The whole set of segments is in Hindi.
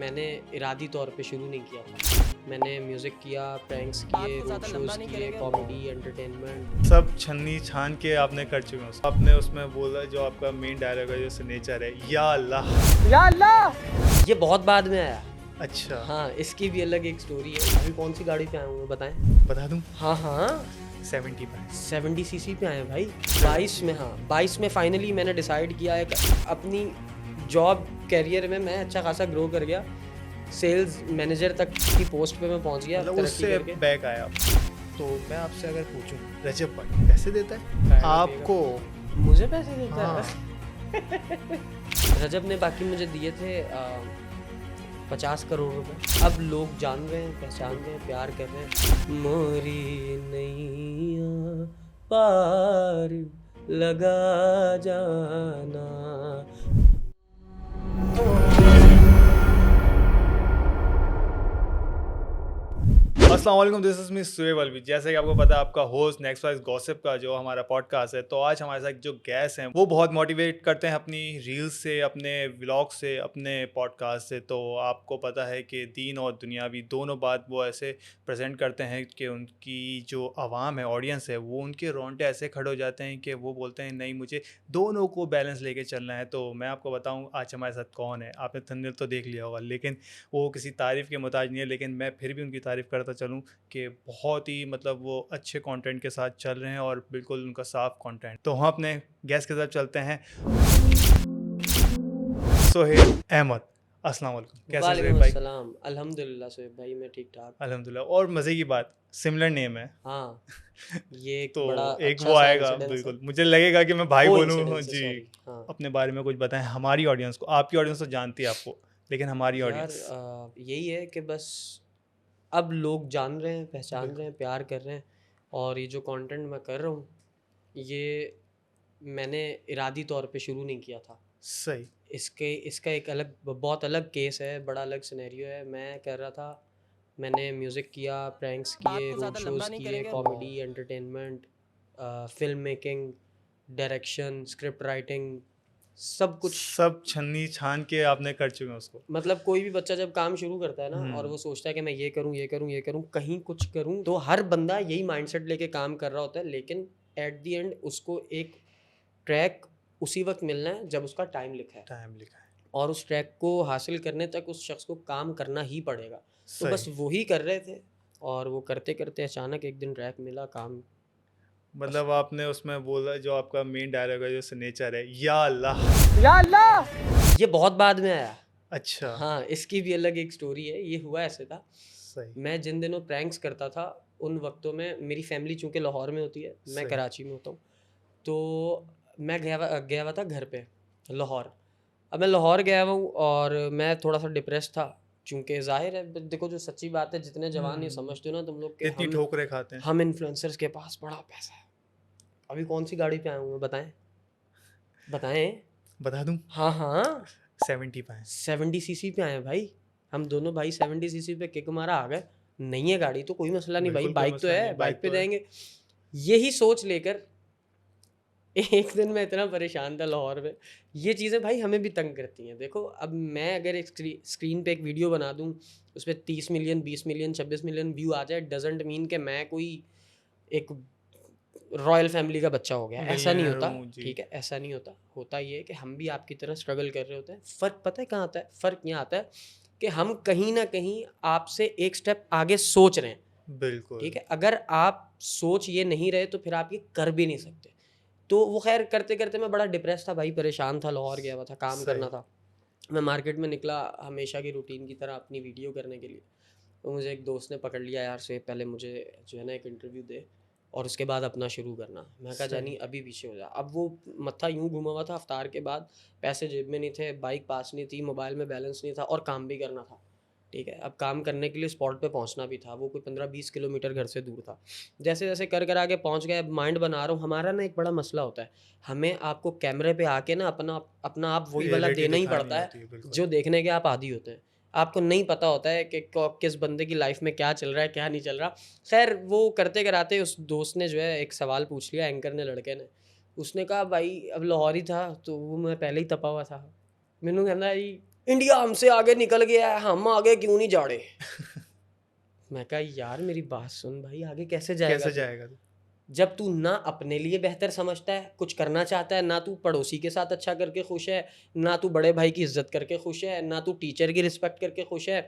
मैंने इरादी तौर पे शुरू नहीं किया था। मैंने म्यूज़िक किया, प्रैंक्स किए, रोड शोज़ किए, कॉमेडी, एंटरटेनमेंट। सब छन्नी छान के आपने कर चुके हो। आपने उसमें बोला जो आपका मेन डायलॉग है, जो सिग्नेचर है, या अल्लाह। ये बहुत बाद में आया। अच्छा, हाँ, इसकी भी अलग एक स्टोरी है। अभी कौन सी गाड़ी पे आए हुए बताएं? बता दूं? हाँ हाँ, 70 पे 70 सीसी पे आए हैं भाई। 22 में, हाँ 22 में फाइनली मैंने डिसाइड किया है अपनी जॉब कैरियर में मैं अच्छा खासा ग्रो कर गया। सेल्स मैनेजर तक की पोस्ट पे मैं पहुंच गया, मतलब तरक्की उससे करके। बैक आया। तो मैं आपसे अगर पूछूं, रजब भाई पैसे देता है आपको? मुझे पैसे देता हाँ। है। रजब ने बाकी मुझे दिए थे 50 करोड़ रुपए। अब लोग जान रहे हैं, पहचान रहे हैं, प्यार कर रहे हैं। मोरी नैया पार लगा जाना। अस्सलाम वालेकुम, this is me Suhaib Alvi. जैसे कि आपको पता है, आपका होस्ट नेक्स्ट वाइज गॉसिप का जो हमारा पॉडकास्ट है, तो आज हमारे साथ जो गेस्ट हैं वो बहुत मोटिवेट करते हैं अपनी रील्स से, अपने व्लॉग से, अपने पॉडकास्ट से। तो आपको पता है कि दीन और दुनियावी दोनों बात वो ऐसे प्रेजेंट करते हैं कि उनकी जो आवाम है, ऑडियंस है, वो उनके रोंगटे ऐसे खड़े हो जाते हैं कि वो बोलते हैं नहीं, मुझे दोनों को बैलेंस लेके चलना है। तो मैं आपको बताऊँ आज हमारे साथ कौन है। आपने थंबनेल तो देख लिया होगा, लेकिन वो किसी तारीफ़ के मोहताज नहीं है। लेकिन मैं फिर भी उनकी तारीफ़ करता चलूँ कि बहुत ही मतलब वो अच्छे कंटेंट के साथ चल रहे हैं और बिल्कुल उनका साफ कंटेंट। तो हम अपने गेस्ट के साथ चलते हैं। सोहेल अहमद, अस्सलाम वालेकुम। कैसे हैं सोहेल वालेकुम भाई? अस्सलाम। अल्हम्दुलिल्लाह सोहेब भाई, मैं ठीक ठाक। अल्हम्दुलिल्लाह। और मज़े की बात, सिमिलर नेम है। हाँ, ये एक तो बड़ा एक अच्छा वो सा आएगा, इंसिडेंस है। बिल्कुल मुझे लगेगा कि मैं भाई बोलूँ जी। सॉरी। हाँ अपने बारे में कुछ बताएं हमारी ऑडियंस को। आपकी ऑडियंस तो जानती है आपको, लेकिन हमारी यार, ऑडियंस यही है कि बस अब लोग जान रहे हैं, पहचान रहे बिल्कुल हैं, प्यार कर रहे हैं। और ये जो कंटेंट मैं कर रहा हूँ, ये मैंने इरादी तौर पे शुरू नहीं किया था। सही। इसका एक अलग, बहुत अलग केस है, बड़ा अलग सिनेरियो है। मैं कर रहा था, मैंने म्यूज़िक किया, प्रैंक्स किए, रोड शोज़ किए, comedy, entertainment, film making, direction, script writing, सब कुछ। सब छन्नी छान के आपने कर चुके हैं उसको। मतलब कोई भी बच्चा जब काम शुरू करता है ना, और हम्म। वो सोचता है कि मैं ये करूँ, ये करूँ, ये करूँ, कहीं कुछ करूँ, तो हर बंदा यही माइंडसेट लेके काम कर रहा होता है। लेकिन एट द एंड उसको एक ट्रैक उसी वक्त मिलना है जब उसका टाइम लिखा है, टाइम लिखा है। और उस ट्रैक को हासिल करने तक उस शख्स को काम करना ही पड़ेगा। तो बस सही। वही कर रहे थे, और वो करते करते अचानक एक दिन ट्रैक मिला, काम। बस मतलब आपने उसमें बोला जो आपका मेन डायलॉग है, जो सिग्नेचर है, या अल्लाह। ये बहुत बाद में आया। अच्छा। हाँ, इसकी भी अलग एक स्टोरी है। ये हुआ ऐसे था, सही। मैं जिन दिनों प्रैंक्स करता था उन वक्तों में मेरी फैमिली चूँकि लाहौर में होती है, मैं सही। कराची में होता हूँ। तो मैं गया हुआ था घर पे लाहौर। अब मैं लाहौर गया हुआ हूँ और मैं थोड़ा सा डिप्रेस था, चूँकि ज़ाहिर है, देखो जो सच्ची बात है, जितने जवान ये समझते हो ना तुम लोग, कि इतनी ठोकरें खाते हैं। हम इन्फ्लुएंसर्स के पास बड़ा पैसा है। अभी कौन सी गाड़ी पे आए हुए हैं बताएं? बताएं? बता दूं? हाँ हाँ, 70 पे है। 70 सीसी पे आए हैं भाई। हम दोनों भाई 70 सीसी पे किक मारा आ गए। नहीं है गाड़ी तो कोई मसला नहीं भाई, बिल्कुल कोई बाइक तो मसला है, नहीं, बाइक बाइक पे तो है। जाएंगे। यही सोच लेकर एक दिन मैं इतना परेशान था लाहौर में। ये चीज़ें भाई हमें भी तंग करती हैं। देखो, अब मैं अगर एक स्क्रीन पे एक वीडियो बना दूं, उस पर 30 मिलियन, 20 मिलियन, 26 मिलियन व्यू आ जाए, डजेंट मीन कि मैं कोई एक रॉयल फैमिली का बच्चा हो गया। ऐसा नहीं मिलियनर होता। हूँ जी। ठीक है, ऐसा नहीं होता। होता ये है कि हम भी आपकी तरह स्ट्रगल कर रहे होते हैं। फ़र्क पता है कहाँ आता है? फ़र्क यहाँ आता है कि हम कहीं ना कहीं आपसे एक स्टेप आगे सोच रहे हैं। बिल्कुल। ठीक है, अगर आप सोच ये नहीं रहे तो फिर आप ये कर भी नहीं सकते। तो वो खैर करते करते मैं बड़ा डिप्रेस था भाई, परेशान था, लाहौर गया हुआ था, काम सही। करना था। मैं मार्केट में निकला हमेशा की रूटीन की तरह अपनी वीडियो करने के लिए। तो मुझे एक दोस्त ने पकड़ लिया, यार से पहले मुझे जो है ना एक इंटरव्यू दे, और उसके बाद अपना शुरू करना। मैं कहा जानी सही। अभी पीछे हो जा। अब वो मत्था यूं घुमा हुआ था अफ्तार के बाद, पैसे जेब में नहीं थे, बाइक पास नहीं थी, मोबाइल में बैलेंस नहीं था, और काम भी करना था। ठीक है, अब काम करने के लिए स्पॉट पे पहुंचना भी था, वो कोई 15-20 किलोमीटर घर से दूर था। जैसे जैसे कर आगे पहुंच गए, माइंड बना रहा हूँ। हमारा ना एक बड़ा मसला होता है, हमें आपको कैमरे पे आके ना अपना अपना आप वही वाला रियलिटी देना ही दिखानी पड़ता है होती है, बिल्कुल। जो देखने के आप आदी होते हैं। आपको नहीं पता होता है कि किस बंदे की लाइफ में क्या चल रहा है, क्या नहीं चल रहा। खैर वो करते कराते उस दोस्त ने जो है एक सवाल पूछ लिया, एंकर ने, लड़के ने। उसने कहा भाई, अब लाहौर ही था तो वो मैं पहले ही तपा हुआ था। मैंने कहना जी इंडिया हमसे आगे निकल गया है, हम आगे क्यों नहीं जाड़े। मैं कहा यार मेरी बात सुन भाई, आगे कैसे जाएगा कैसे तू? जाएगा तू? जब तू ना अपने लिए बेहतर समझता है, कुछ करना चाहता है, ना तू पड़ोसी के साथ अच्छा करके खुश है, ना तू बड़े भाई की इज्जत करके खुश है, ना तू टीचर की रिस्पेक्ट करके खुश है।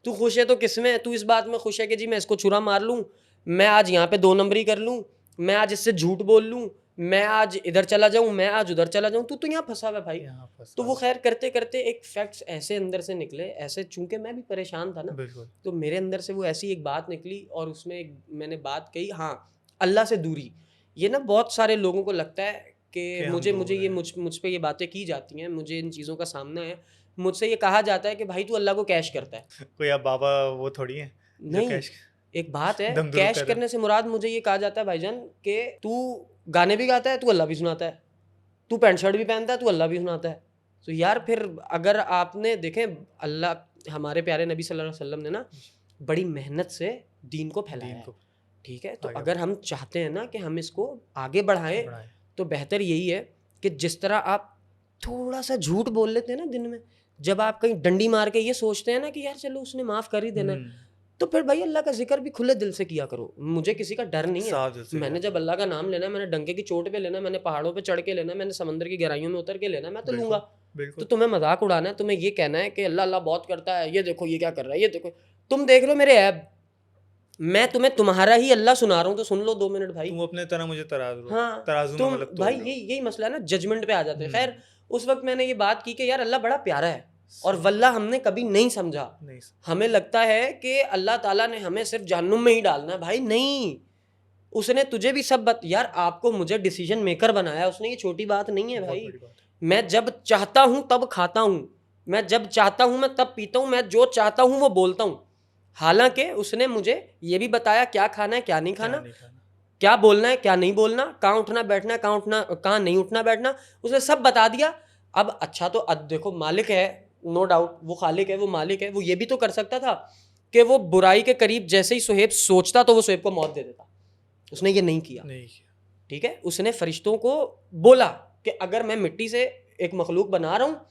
तू खुश है तो किस में? तू इस बात में खुश है कि जी मैं इसको छुरा मार लूँ, मैं आज यहाँ पे 2 नंबरी कर लूँ, मैं आज इससे झूठ बोल लूँ, मैं आज इधर चला जाऊँ, मैं आज उधर चला जाऊँ। तू तो यहाँ फंसा हुआ है भाई। यहाँ फंसा तो वो हुआ। खैर करते करते एक फैक्ट्स ऐसे अंदर से निकले, ऐसे चूंकि मैं भी परेशान था ना, बिल्कुल। तो मेरे अंदर से वो ऐसी एक बात निकली और उसमें मैंने बात कही, हाँ, अल्लाह से दूरी। ये ना बहुत सारे लोगों को लगता है कि कि हम मुझे दूर मुझे ये हैं। मुझ पे ये बातें की जाती हैं, मुझे इन चीज़ों का सामना है, मुझसे ये कहा जाता है कि भाई तू अल्लाह को कैश करता है। कोई आप बाबा वो थोड़ी है जो नहीं, कैश एक बात है, दम दुरुद कैश कर रहे करने से मुराद मुझे ये कहा जाता है भाईजान कि तू गाने भी गाता है, तू अल्लाह भी सुनाता है, तू पैंट शर्ट भी पहनता है, तू अल्लाह भी सुनाता है। तो यार फिर अगर आपने देखें, अल्लाह हमारे प्यारे नबी सल्लल्लाहु अलैहि वसल्लम ने ना बड़ी मेहनत से दीन को फैलाया दीन है, को ठीक है। तो आगे अगर हम चाहते हैं ना कि हम इसको आगे बढ़ाएं, बढ़ाएं। तो बेहतर यही है कि जिस तरह आप थोड़ा सा झूठ बोल लेते हैं ना दिन में, जब आप कहीं डंडी मार के ये सोचते हैं ना कि यार चलो उसने माफ़ कर ही देना है, तो फिर भाई अल्लाह का जिक्र भी खुले दिल से किया करो। मुझे किसी का डर नहीं है। साफ दिल से मैंने किया जब अल्लाह का नाम लेना है, मैंने डंके की चोट पे लेना है, मैंने पहाड़ों पे चढ़ के लेना है, मैंने समंदर की गहराइयों में उतर के लेना है, मैं तो बिल्कुल लूंगा। तो बिल्कुल। तुम्हें मजाक उड़ाना है, तुम्हें ये कहना है कि अल्लाह अल्लाह बहुत करता है, ये देखो ये क्या कर रहा है, ये देखो, तुम देख लो मेरे ऐब, मैं तुम्हें तुम्हारा ही अल्लाह सुना रहा हूँ, तो सुन लो 2 मिनट भाई। तुम अपने तरह मुझे तराजू हाँ, तराजू में तुम मतलब भाई तोल लो। यही मसला है ना, जजमेंट पे आ जाते हैं। खैर हम्म, उस वक्त मैंने ये बात की कि यार अल्लाह बड़ा प्यारा है, और वल्ला हमने कभी नहीं समझा। नहीं हमें लगता है कि अल्लाह ताला ने हमें सिर्फ जहन्नुम में ही डालना है। भाई नहीं, उसने तुझे भी सब यार आपको मुझे डिसीजन मेकर बनाया उसने, ये छोटी बात नहीं है बहुत भाई। बड़ी बात है। मैं जब चाहता हूँ तब खाता हूँ, मैं जब चाहता हूँ मैं तब पीता हूँ, मैं जो चाहता हूँ वो बोलता हूँ। हालांकि उसने मुझे ये भी बताया क्या खाना है क्या नहीं क्या खाना, नहीं खाना। क्या बोलना है क्या नहीं बोलना, कहाँ उठना बैठना है, कहाँ उठना कहाँ नहीं उठना बैठना, उसने सब बता दिया। अब अच्छा तो अब देखो मालिक है, नो डाउट वो खालिक है, वो मालिक है, वो ये भी तो कर सकता था कि वो बुराई के करीब जैसे ही सुहेब सोचता तो वो सुहेब को मौत दे देता। उसने ये नहीं किया, नहीं किया। ठीक है। उसने फरिश्तों को बोला कि अगर मैं मिट्टी से एक मखलूक बना रहा हूँ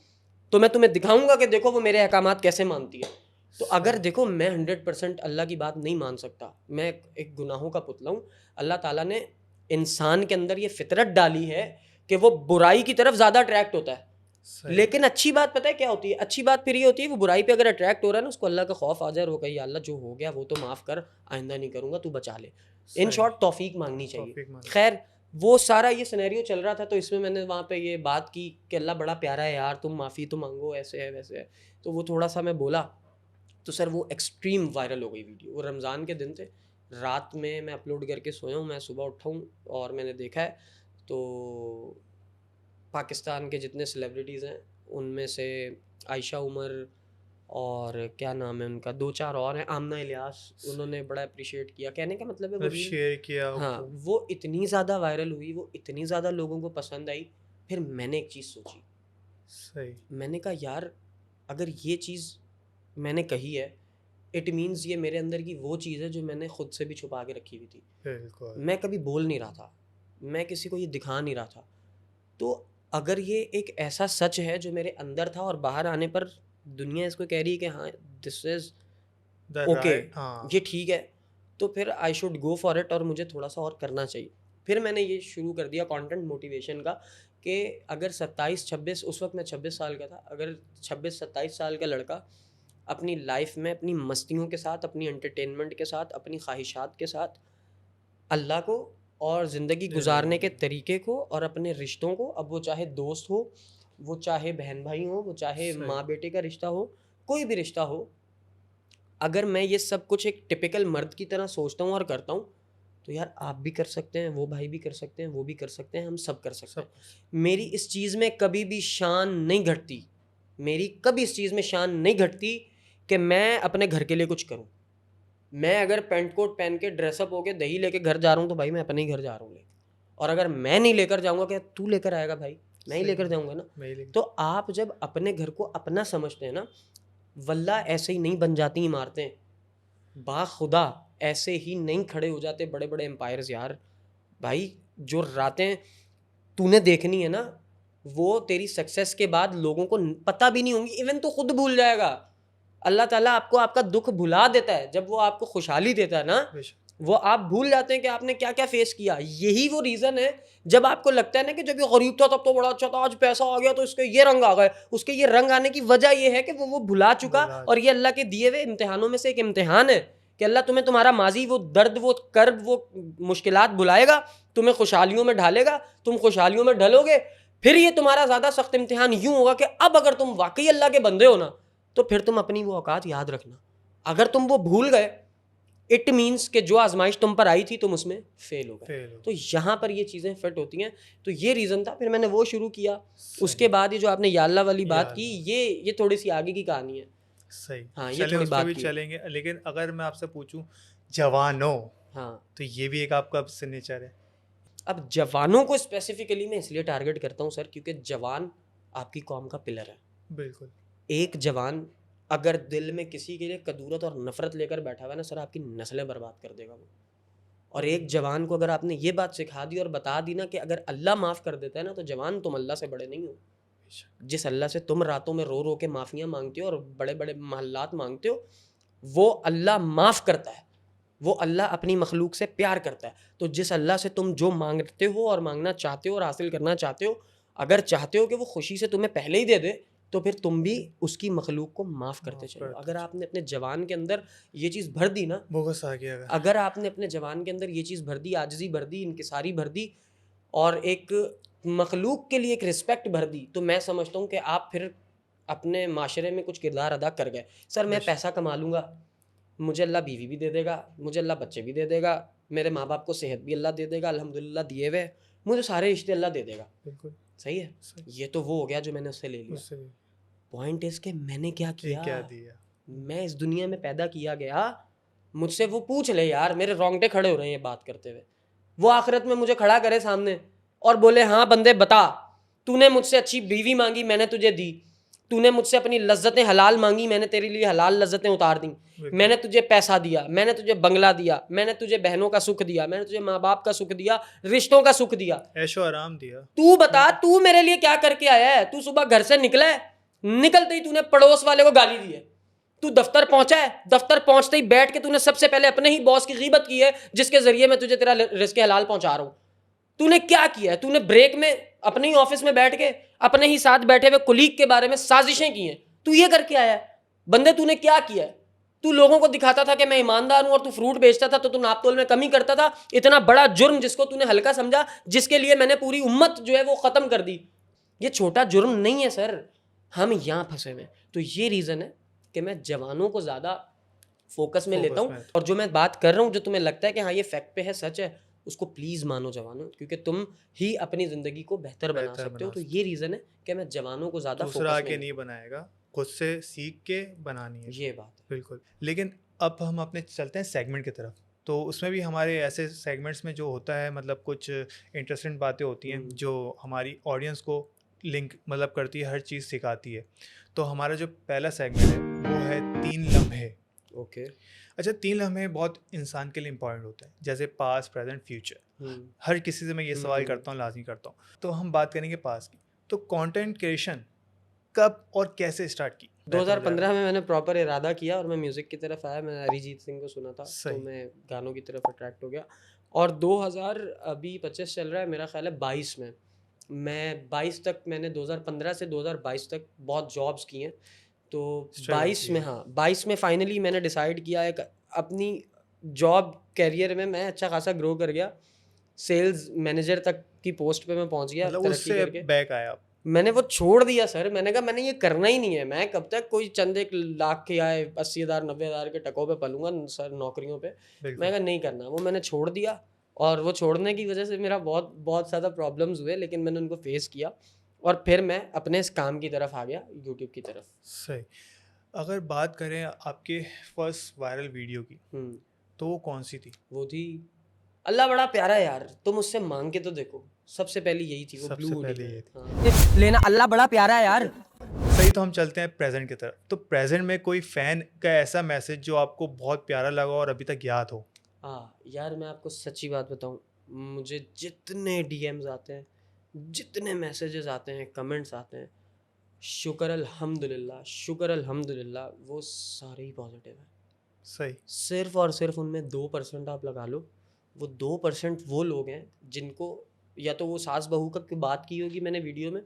तो मैं तुम्हें दिखाऊंगा कि देखो वो मेरे अहकामात कैसे मानती है। तो अगर देखो मैं 100% अल्लाह की बात नहीं मान सकता, मैं एक गुनाहों का पुतला हूँ। अल्लाह ताला ने इंसान के अंदर ये फितरत डाली है कि वो बुराई की तरफ ज़्यादा अट्रैक्ट होता है। सही। लेकिन अच्छी बात पता है क्या होती है? अच्छी बात फिर ये होती है वो बुराई पे अगर अट्रैक्ट हो रहा है ना, उसको अल्लाह का खौफ आ जाए और वो कहे या अल्लाह जो हो गया वो तो माफ़ कर, आइंदा नहीं करूँगा, तू बचा ले। इन सही। शॉर्ट तौफीक मांगनी चाहिए। तौफीक मांगनी। खैर वो सारा ये सिनेरियो चल रहा था, तो इसमें मैंने वहाँ पे ये बात की कि अल्लाह बड़ा प्यारा है यार, तुम माफ़ी तो मांगो, ऐसे है वैसे है। तो वो थोड़ा सा मैं बोला, तो सर वो एक्सट्रीम वायरल हो गई वीडियो। वो रमज़ान के दिन थे, रात में मैं अपलोड करके सोया हूँ, मैं सुबह उठा हूँ और मैंने देखा है तो पाकिस्तान के जितने सेलिब्रिटीज़ हैं उनमें से आयशा उमर और क्या नाम है उनका, 2-4 और हैं, आमना इलियास, उन्होंने बड़ा अप्रिशिएट किया। कहने का मतलब है वो मतलब रील, शेयर किया हाँ, वो। वो इतनी ज़्यादा वायरल हुई, वो इतनी ज़्यादा लोगों को पसंद आई। फिर मैंने एक चीज़ सोची, सही। मैंने कहा यार अगर ये चीज़ मैंने कही है, इट मीन्स ये मेरे अंदर की वो चीज़ है जो मैंने खुद से भी छुपा के रखी हुई थी। बिल्कुल। मैं कभी बोल नहीं रहा था, मैं किसी को ये दिखा नहीं रहा था। तो अगर ये एक ऐसा सच है जो मेरे अंदर था और बाहर आने पर दुनिया इसको कह रही है कि हाँ this is the okay, right. हाँ। ये ठीक है, तो फिर I should go for it और मुझे थोड़ा सा और करना चाहिए। फिर मैंने ये शुरू कर दिया कंटेंट मोटिवेशन का कि अगर 27-26, उस वक्त मैं 26 साल का था, अगर 26-27 साल का लड़का अपनी लाइफ में अपनी मस्तियों के साथ, अपनी एंटरटेनमेंट के साथ, अपनी ख्वाहिशात के साथ अल्लाह को और ज़िंदगी गुजारने के तरीके को और अपने रिश्तों को, अब वो चाहे दोस्त हो, वो चाहे बहन भाई हो, वो चाहे सही। माँ बेटे का रिश्ता हो, कोई भी रिश्ता हो, अगर मैं ये सब कुछ एक टिपिकल मर्द की तरह सोचता हूँ और करता हूँ, तो यार आप भी कर सकते हैं, वो भाई भी कर सकते हैं, वो भी कर सकते हैं, हम सब कर सकते हैं। मेरी इस चीज़ में कभी भी शान नहीं घटती, मेरी कभी इस चीज़ में शान नहीं घटती कि मैं अपने घर के लिए कुछ करूँ। मैं अगर पैंट कोट पहन के ड्रेसअप होके दही लेके घर जा रहा हूँ तो भाई मैं अपने ही घर जा रहा हूँ लेके। और अगर मैं नहीं लेकर जाऊँगा, क्या तू लेकर आएगा भाई? मैं ही सही लेकर बात। जाऊँगा ना। मैं ही लेकर। तो आप जब अपने घर को अपना समझते हैं ना, वल्ला ऐसे ही नहीं बन जाती इमारतें, बाखुदा ऐसे ही नहीं खड़े हो जाते बड़े बड़े एम्पायर्स यार। भाई जो रातें तूने देखनी है ना, वो तेरी सक्सेस के बाद लोगों को पता भी नहीं होंगी, इवन तो खुद भूल जाएगा। अल्लाह ताला आपको आपका दुख भुला देता है जब वो आपको खुशहाली देता है ना, बेशक। वो आप भूल जाते हैं कि आपने क्या क्या फेस किया। यही वो रीज़न है जब आपको लगता है ना कि जब ये गरीब था तब तो बड़ा अच्छा था, आज पैसा आ गया तो इसके ये रंग आ गए। उसके ये रंग आने की वजह ये है कि वो भुला चुका, भुला और ये अल्लाह के दिए हुए इम्तिहानों में से एक इम्तिहान है कि अल्लाह तुम्हें तुम्हारा माजी, वो दर्द, वो कर्ब, वो मुश्किलात भुलाएगा, तुम्हें खुशहालियों में ढालेगा, तुम खुशहालियों में ढलोगे। फिर ये तुम्हारा ज़्यादा सख्त इम्तिहान यूं होगा कि अब अगर तुम वाकई अल्लाह के बंदे हो ना, तो फिर तुम अपनी वो औकात याद रखना। अगर तुम वो भूल गए, इट मीन्स कि जो आजमाइश तुम पर आई थी तुम उसमें फेल हो गए। फेल हो। तो यहाँ पर ये चीज़ें फिट होती हैं। तो ये रीज़न था, फिर मैंने वो शुरू किया। सही। उसके बाद ये जो आपने या अल्लाह वाली या बात की, ये थोड़ी सी आगे की कहानी है। सही। हाँ, ये चलें थोड़ी उस पे बात भी की। चलेंगे, लेकिन अगर मैं आपसे पूछूं जवानों, हाँ, तो ये भी एक आपका सिग्नेचर है। अब जवानों को स्पेसिफिकली मैं इसलिए टारगेट करता हूँ सर, क्योंकि जवान आपकी कौम का पिलर है। बिल्कुल। एक जवान अगर दिल में किसी के लिए कदूरत और नफरत लेकर बैठा हुआ है ना सर, आपकी नस्लें बर्बाद कर देगा वो। और एक जवान को अगर आपने ये बात सिखा दी और बता दी ना कि अगर अल्लाह माफ़ कर देता है ना, तो जवान तुम अल्लाह से बड़े नहीं हो। जिस अल्लाह से तुम रातों में रो रो के माफ़ियाँ मांगते हो और बड़े बड़े महल्लात मांगते हो, वो अल्लाह माफ़ करता है। वो अल्लाह अपनी मखलूक से प्यार करता है। तो जिस अल्लाह से तुम जो मांगते हो और मांगना चाहते हो और हासिल करना चाहते हो, अगर चाहते हो कि वो खुशी से तुम्हें पहले ही दे दे, तो फिर तुम भी उसकी मखलूक को माफ़ करते माफ़ चलो। करते अगर आपने अपने जवान के अंदर ये चीज़ भर दी ना, बोगस आ गया अगर। अगर आपने अपने जवान के अंदर ये चीज़ भर दी, आजिज़ी भर दी, इनकिसारी भर दी, और एक मखलूक के लिए एक रिस्पेक्ट भर दी, तो मैं समझता हूँ कि आप फिर अपने माशरे में कुछ किरदार अदा कर गए। सर मैं बेशक। पैसा कमा लूँगा, मुझे अल्लाह बीवी भी दे देगा, मुझे अल्लाह बच्चे भी दे देगा, मेरे माँ बाप को सेहत भी अल्लाह दे देगा, अल्हम्दुलिल्लाह दिए हुए, मुझे सारे रिश्ते अल्लाह दे देगा। बिल्कुल सही है, सही। ये तो वो हो गया जो मैंने उससे ले लिया। उससे भी पॉइंट इज़ कि मैंने क्या ये किया। क्या दिया। मैं इस दुनिया में पैदा किया गया, मुझसे वो पूछ ले यार, मेरे रोंगटे खड़े हो रहे हैं ये बात करते हुए। वो आखिरत में मुझे खड़ा करे सामने और बोले, हाँ बंदे बता, तूने मुझसे अच्छी बीवी मांगी, मैंने तुझे दी। तूने मुझसे अपनी लज्जतें हलाल मांगी, मैंने तेरे लिए हलाल लज्जतें उतार दी। मैंने तुझे पैसा दिया, मैंने तुझे बंगला दिया, मैंने तुझे बहनों का सुख दिया, मैंने तुझे माँ बाप का सुख दिया, रिश्तों का सुख दिया। ऐशो आराम दिया। तू बता, तू मेरे लिए क्या करके आया है। तू सुबह घर से निकला है, निकलते ही तूने पड़ोस वाले को गाली दी है। तू दफ्तर पहुंचा है, दफ्तर पहुंचते ही बैठ के तूने सबसे पहले अपने ही बॉस की गीबत की है, जिसके जरिए मैं तुझे तेरा रिस्क हलाल पहुंचा रहा हूं। तूने क्या किया है? तूने ब्रेक में अपने ही ऑफिस में बैठ के अपने ही साथ बैठे हुए कुलीग के बारे में साजिशें की हैं। तू ये करके आया है। बंदे तूने क्या किया है? तू लोगों को दिखाता था कि मैं ईमानदार हूं, और तू फ्रूट बेचता था तो तू नापतोल में कमी करता था। इतना बड़ा जुर्म जिसको तूने हल्का समझा, जिसके लिए मैंने पूरी उम्मत जो है वो खत्म कर दी। ये छोटा जुर्म नहीं है सर, हम यहाँ फंसे हुए हैं। तो ये रीज़न है कि मैं जवानों को ज़्यादा फोकस में लेता हूँ। और जो मैं बात कर रहा हूँ, जो तुम्हें लगता है कि हाँ ये फैक्ट पे है, सच है, उसको प्लीज़ मानो जवानों, क्योंकि तुम ही अपनी ज़िंदगी को बेहतर बना सकते हो। तो ये रीज़न है कि मैं जवानों को ज़्यादा दूसरा फोकस आगे में नहीं बनाएगा, खुद से सीख के बनानी है। ये बात है। बिल्कुल। लेकिन अब हम अपने चलते हैं सेगमेंट की तरफ। तो उसमें भी हमारे ऐसे सेगमेंट्स में जो होता है, मतलब कुछ इंटरेस्टिंग बातें होती हैं जो हमारी ऑडियंस को लिंक मतलब करती है, हर चीज़ सिखाती है। तो हमारा जो पहला सेगमेंट है वो है 3 लम्हे। ओके। अच्छा, 3 लम्हे बहुत इंसान के लिए इंपॉर्टेंट होते हैं, जैसे पास्ट, प्रेजेंट, फ्यूचर। हर किसी से मैं ये सवाल करता हूँ, लाजमी करता हूँ। तो हम बात करेंगे पास्ट की। तो कंटेंट क्रिएशन कब और कैसे स्टार्ट की? 2015 में मैंने प्रॉपर इरादा किया और मैं म्यूज़िक की तरफ आया। मैंने अरिजीत सिंह को सुना था, तो सही। मैं गानों की तरफ अट्रैक्ट हो गया। और 2025 चल रहा है, मेरा ख्याल है 22 में, मैं 22 तक, मैंने 2015 से 2022 तक बहुत जॉब्स की हैं। तो Struggle 22 की में, है। हाँ 22 में फाइनली मैंने डिसाइड किया, एक अपनी जॉब कैरियर में मैं अच्छा खासा ग्रो कर गया। सेल्स मैनेजर तक की पोस्ट पे मैं पहुंच गया, मतलब तरक्की उससे करके। बैक आया आप। मैंने वो छोड़ दिया सर। मैंने कहा मैंने ये करना ही नहीं है। मैं कब तक कोई चंद 1 लाख के आए 80,000 90,000 के टकों पे पलूंगा सर, नौकरियों पे। बिल्कुल। मैं कहा नहीं करना। वो मैंने छोड़ दिया, और वो छोड़ने की वजह से मेरा बहुत बहुत ज़्यादा प्रॉब्लम्स हुए, लेकिन मैंने उनको फेस किया, और फिर मैं अपने इस काम की तरफ आ गया, यूट्यूब की तरफ। सही। अगर बात करें आपके फर्स्ट वायरल वीडियो की, तो वो कौन सी थी? वो थी अल्लाह बड़ा प्यारा है यार, तुम उससे मांग के तो देखो। सबसे पहली यही थी, वो सबसे ब्लू पहले हुडी ये में। हाँ। लेना अल्लाह बड़ा प्यारा है यार। सही। तो हम चलते हैं प्रेजेंट की तरफ। तो प्रेजेंट में कोई फ़ैन का ऐसा मैसेज जो आपको बहुत प्यारा लगा और अभी तक याद हो? हाँ यार, मैं आपको सच्ची बात बताऊँ, मुझे जितने डीएम्स आते हैं, जितने मैसेजेस आते हैं, कमेंट्स आते हैं, शुक्र अल्हम्दुलिल्लाह वो सारे ही पॉजिटिव हैं। सही। सिर्फ और सिर्फ उनमें 2% आप लगा लो, वो 2% वो लोग हैं जिनको, या तो वो सास बहू का की बात की होगी मैंने वीडियो में,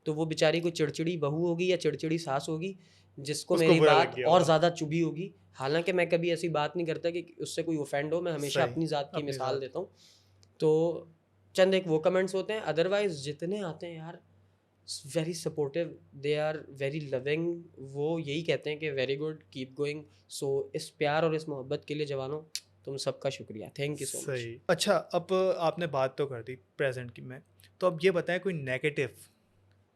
तो वो बेचारी कोई चिड़चिड़ी बहू होगी या चिड़चिड़ी सास होगी जिसको उसको मेरी बुरा लग बात गया और होगा। ज़्यादा चुभी होगी। हालांकि मैं कभी ऐसी बात नहीं करता कि उससे कोई ऑफेंड हो, मैं हमेशा सही, अपनी ज़ात की अपनी मिसाल ज़ात। देता हूँ। तो चंद एक वो कमेंट्स होते हैं, अदरवाइज जितने आते हैं यार, very supportive, they are very loving. वो यही कहते हैं कि very good, keep going. So इस प्यार और इस मोहब्बत के लिए जवानों, तुम सबका शुक्रिया, थैंक यू सो मच। सही। अच्छा, अब आपने बात तो कर दी प्रेज़ेंट की में, तो अब ये बताएँ कोई नेगेटिव,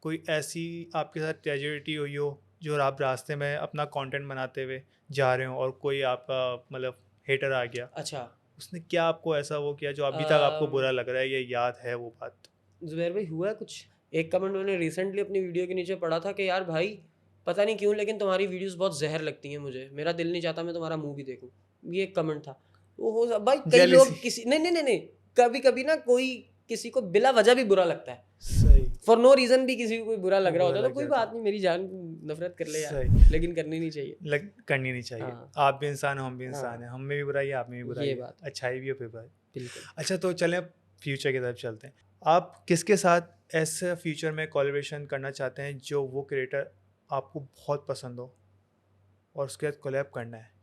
कोई ऐसी आपके साथ ट्रेजेडी हुई हो, जो आप रास्ते में अपना कंटेंट बनाते हुए जा रहे हो और कोई आपका मतलब हेटर आ गया, अच्छा, उसने क्या आपको ऐसा वो किया जो अभी तक आपको बुरा लग रहा है, ये याद है वो बात? जुबैर भाई हुआ है कुछ। एक कमेंट मैंने रिसेंटली अपनी वीडियो के नीचे पढ़ा था कि यार भाई, पता नहीं क्यों लेकिन तुम्हारी वीडियोस बहुत जहर लगती हैं मुझे, मेरा दिल नहीं चाहता मैं तुम्हारा मुंह भी देखूं। ये एक कमेंट था। वो हो भाई, कई जेलिसी। लोग किसी, नहीं नहीं नहीं नहीं, कभी कभी ना कोई किसी को बिला वजह भी बुरा लगता है, सही। फॉर नो रीजन भी किसी को कोई बुरा लग रहा बुरा होता है, तो लग कोई जाता बात नहीं, मेरी जान नफरत कर ले यार, सही। लेकिन करनी नहीं चाहिए। लग करनी नहीं चाहिए। हाँ आप भी इंसान हो, हम भी इंसान हाँ, हैं, हम में भी बुराई है, आप में भी बुराई ये है, बात अच्छाई भी है, फिर बुराई। बिल्कुल। अच्छा, तो चलें अब फ्यूचर की तरफ चलते हैं। आप किसके साथ ऐसे फ्यूचर में कोलैबोरेशन करना चाहते हैं जो वो क्रिएटर आपको बहुत पसंद हो और उसके साथ कोलैब करना है?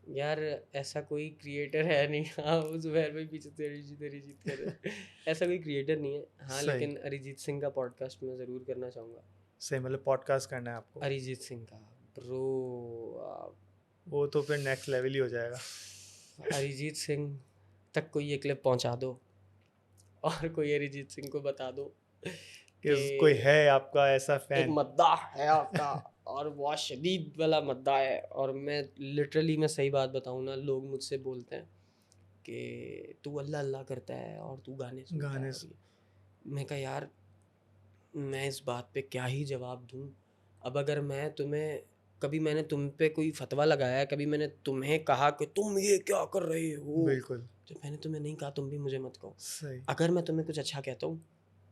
यार ऐसा कोई क्रिएटर है नहीं। हाँ, वो जुबैर भाई पीछे से अरिजीत कर रहे हैं। ऐसा कोई क्रिएटर नहीं है। हाँ, सही। लेकिन अरिजीत सिंह का पॉडकास्ट मैं ज़रूर करना चाहूँगा। सही, मतलब पॉडकास्ट करना है आपको? अरिजीत सिंह का ब्रो, वो तो फिर नेक्स्ट लेवल ही हो जाएगा। अरिजीत सिंह तक कोई ये क्लिप पहुंचा दो और कोई अरिजीत सिंह को बता दो कि कोई है आपका ऐसा एक फैन? मद्दाह है आपका, और बहुत शदीद वाला मद्दाह है। और मैं लिटरली, मैं सही बात बताऊँ ना, लोग मुझसे बोलते हैं कि तू अल्लाह अल्लाह करता है और तू गाने सुनता है, गाने और मैं कहा यार, मैं इस बात पे क्या ही जवाब दूँ। अब अगर मैं तुम्हें, कभी मैंने तुम पे कोई फतवा लगाया है, कभी मैंने तुम्हें कहा कि तुम ये क्या कर रहे हो, बिल्कुल। तो मैंने तुम्हें नहीं कहा तुम भी मुझे मत कहो। सही। अगर मैं तुम्हें कुछ अच्छा कहता हूँ,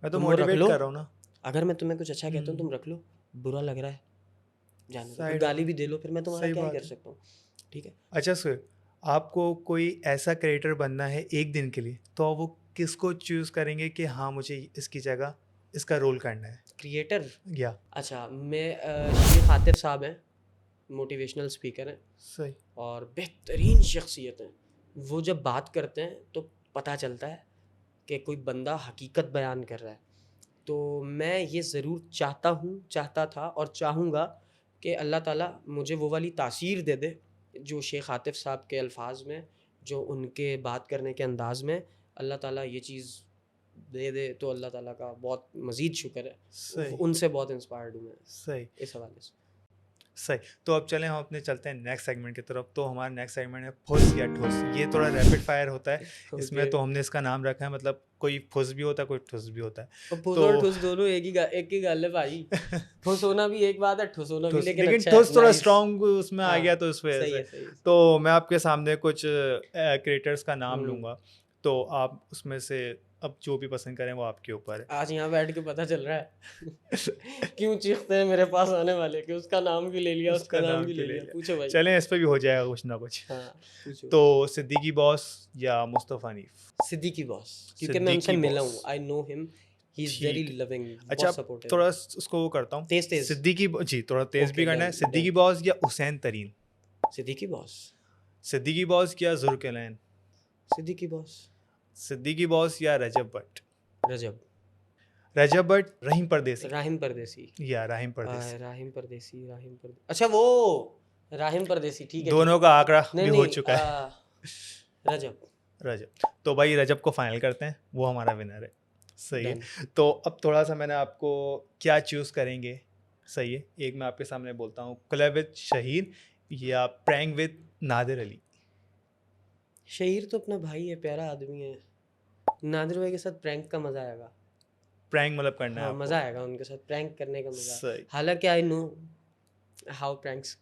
मैं तो तुम वो रख मोटिवेट लो। कर रहा हूँ ना। अगर मैं तुम्हें कुछ अच्छा कहता हूँ तुम हम्म, रख लो, बुरा लग रहा है जाने दो, फिर साइड गाली में। भी दे लो, फिर मैं तुम्हारा सही क्या ही बात कर है। सकता हूँ। ठीक है। अच्छा सर, आपको कोई ऐसा क्रिएटर बनना है एक दिन के लिए, तो आप वो किसको चूज़ करेंगे कि हाँ मुझे इसकी जगह इसका रोल करना है? क्रिएटर, या अच्छा मैं शेख आतिफ साहब हैं, मोटिवेशनल स्पीकर हैं सही। और बेहतरीन शख्सियत हैं। वो जब बात करते हैं तो पता चलता है कि कोई बंदा हकीकत बयान कर रहा है। तो मैं ये ज़रूर चाहता था और चाहूँगा कि अल्लाह ताला मुझे वो वाली तासीर दे दे जो शेख आतिफ साहब के अल्फाज में, जो उनके बात करने के अंदाज में, अल्लाह ताला ये चीज़ दे दे तो अल्लाह ताला का बहुत मज़ीद शुक्र है। सही। उनसे बहुत इंस्पायर्ड हूँ मैं सही। इस हवाले से। सही। तो अब चलें हम अपने चलते हैं नेक्स्ट सेगमेंट की तरफ। तो हमारा नेक्स्ट सेगमेंट है फुस या ठुस। ये थोड़ा रैपिड फायर होता है इसमें, ओके। तो हमने इसका नाम रखा है, मतलब कोई फुस भी होता है, कोई ठुस भी होता है। और फुस तो और ठुस दोनों एक ही गल है भाई। फुस होना भी एक बात है, ठुस होना भी, ठुस, लेकिन लेकिन अच्छा है, ठुस थोड़ा नाइस। स्ट्रॉन्ग उसमें आ गया हाँ, तो इस वजह सही से। है, सही है। तो मैं आपके सामने कुछ क्रिएटर्स का नाम हम्म। लूँगा, तो आप उसमें से अब जो भी पसंद करें वो आपके ऊपर है। आज यहाँ बैठ के पता चल रहा है क्यों चीखते हैं मेरे पास आने वाले कि उसका नाम क्यों ले लिया, उसका उसका नाम नाम क्यों क्यों ले ले लिया। लिया? पूछो भाई। चलें, इस पे भी हो जाएगा कुछ ना कुछ। हाँ, पूछो। तो सिद्दीकी बॉस या मुस्तफ़ा हनीफ? सिद्दीकी बॉस, क्योंकि मैं उनसे सिद्दीकी मिला बॉस। हूँ, I know him, he is very ठीक है। लविंग, अच्छा, बहुत सपोर्टिव थोड़ा है। उसको वो करता हूँ। तेज तेज। जी, थोड़ा तेज भी ओके, करना है। Done Siddiqui done. बॉस या हुसैन तरीन? सिद्दीकी बॉस। सिद्दीकी बॉस या जुल्करनैन? सिद्दीकी बॉस। सिद्दीकी बॉस या रजब भट्ट? रजब। रजब भट्ट, रहीम परदेसी राहिम परदेसी। या राहिम परदेसी? राहिम परदेसी, अच्छा वो राहिम परदेसी, ठीक है ठीक दोनों है। का आंकड़ा नहीं भी हो नहीं, चुका है। रजब। रजब। तो भाई रजब को फाइनल करते हैं, वो हमारा विनर है। सही डन। है। तो अब थोड़ा सा मैंने आपको क्या चूज़ करेंगे, सही है, एक मैं आपके सामने बोलता हूँ, कोलैब विद शहीद या प्रैंक विद नादिर अली? शहीर तो अपना भाई है, प्यारा आदमी है। नादिर भाई के साथ प्रैंक का मज़ा आएगा। प्रैंक मतलब करना है हाँ, आपको? मज़ा आएगा उनके साथ प्रैंक करने का मज़ा। सही। हालांकि आई नो हाउ प्रैंक्स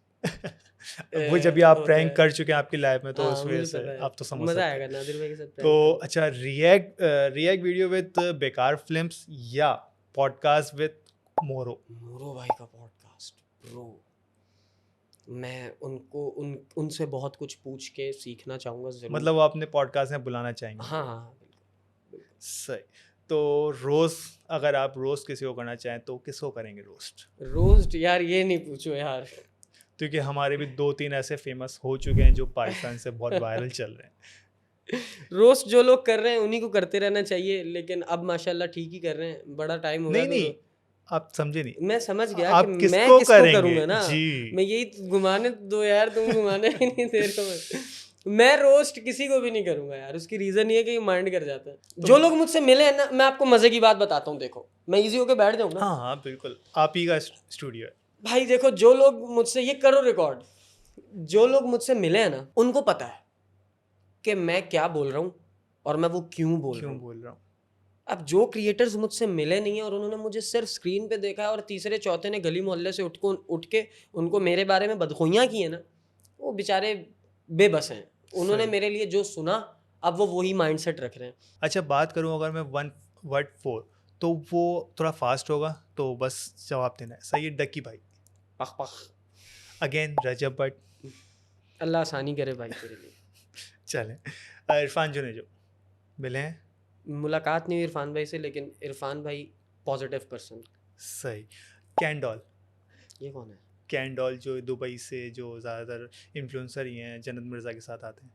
वो जब भी आप होता प्रैंक है। कर चुके हैं आपकी लाइफ में तो हाँ, उस वजह मुझे से पता है। आप तो समझ मज़ा सकते आएगा हैं। नादिर भाई के साथ प्रैंक तो करना। अच्छा, रिएक्ट वीडियो विद बेकार फिल्म्स या पॉडकास्ट विद मोरो? मोरो भाई का पॉडकास्ट ब्रो, मैं उनसे बहुत कुछ पूछ के सीखना चाहूँगा ज़रूर। मतलब वो अपने पॉडकास्ट में बुलाना चाहेंगे? हाँ, हाँ, हाँ, बिल्कुल, बिल्कुल। सही। तो रोस्ट, अगर आप रोस्ट किसी को करना चाहें तो किसको करेंगे रोस्ट? रोस्ट यार ये नहीं पूछो यार। क्योंकि हमारे भी 2-3 ऐसे फेमस हो चुके हैं जो पाकिस्तान से बहुत वायरल चल रहे हैं। रोस्ट जो लोग कर रहे हैं उन्हीं को करते रहना चाहिए, लेकिन अब माशाल्लाह ठीक ही कर रहे हैं, बड़ा टाइम हो गया नहीं, तो आप समझे नहीं। मैं समझ गया कि आप मैं किसको किसको करेंगे? करूँगा ना, जी। मैं यही घुमाने दो यार, तुम घुमाने ही नहीं दे रहे हो। मैं रोस्ट किसी को भी नहीं करूँगा यार, उसकी रीज़न ये है कि माइंड कर जाता है। जो लोग मुझसे मिले हैं ना, मैं आपको मज़े की बात बताता हूँ, देखो मैं इजी होके बैठ जाऊँ ना हाँ, हाँ, बिल्कुल। आप ही का स्टूडियो है। भाई, देखो जो लोग मुझसे, ये करो रिकॉर्ड, जो लोग मुझसे मिले हैं ना उनको पता है कि मैं क्या बोल रहा हूँ और मैं वो क्यों बोल रहा क्यों हूँ। बोल रहा हूँ? अब जो क्रिएटर्स मुझसे मिले नहीं है और उन्होंने मुझे सिर्फ स्क्रीन पे देखा है और तीसरे चौथे ने गली मोहल्ले से उठ के उनको मेरे बारे में बदखुइयाँ की है ना, वो बेचारे बेबस हैं। उन्होंने सही। मेरे लिए जो सुना, अब वो वही माइंडसेट रख रहे हैं। अच्छा, बात करूँ अगर मैं 1 वर्ड 4 तो वो थोड़ा फास्ट होगा, तो बस जवाब देना है। सही है, डक्की भाई। पख पख। अगेन रजब भट्ट। अल्लाह आसानी करे भाई तेरे लिए। चलें, इरफान जुनेजो मिले हैं? मुलाकात नहीं हुई इरफान भाई से, लेकिन इरफान भाई पॉजिटिव पर्सन। सही। कैंडॉल। ये कौन है? कैंडॉल जो दुबई से, जो ज़्यादातर इन्फ्लुएंसर ही हैं, जन्नत मिर्ज़ा के साथ आते हैं।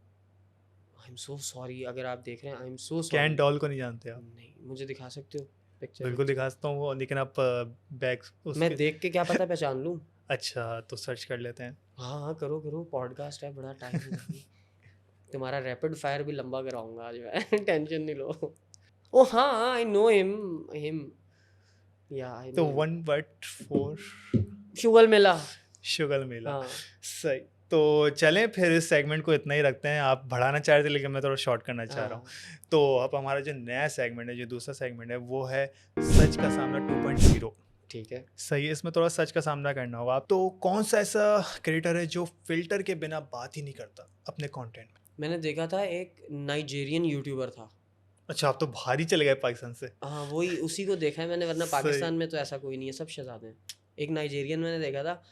आई एम सो सॉरी, अगर आप देख रहे हैं, आई एम सो सॉरी। कैंडॉल को नहीं जानते आप? नहीं, मुझे दिखा सकते हो पिक्चर? बिल्कुल दिखा सकता हूँ वो, लेकिन आप बैक मैं उसके। देख के क्या पता पहचान लूँ। अच्छा, तो सर्च कर लेते हैं। हाँ हाँ, करो करो, पॉडकास्ट है, बड़ा टाइम है अभी। तुम्हारा रैपिड फायर भी लंबा कराऊंगा आज मैं। टेंशन नहीं लो। ओ हाँ, आई नो हिम या आई तो नो 1 वर्ड 4 शुगल मेला। शुगर मेला। हाँ सही। तो चलें फिर, इस सेगमेंट को इतना ही रखते हैं। आप बढ़ाना चाह रहे थे लेकिन मैं थोड़ा शॉर्ट करना चाह रहा हूँ। हाँ, तो अब हमारा जो नया सेगमेंट है, जो दूसरा सेगमेंट है, वो है सच का सामना 2.0। ठीक है। सही है, इसमें थोड़ा सच का सामना करना होगा। तो कौन सा ऐसा क्रिएटर है जो फिल्टर के बिना बात ही नहीं करता अपने कंटेंट में? मैंने देखा था एक नाइजीरियन यूट्यूबर था। अच्छा, आप तो बाहर ही चले गए पाकिस्तान से। हाँ, वही उसी को देखा है मैंने, वरना सही। पाकिस्तान में तो ऐसा कोई नहीं है, सब शहजादे हैं। एक नाइजीरियन मैंने देखा था,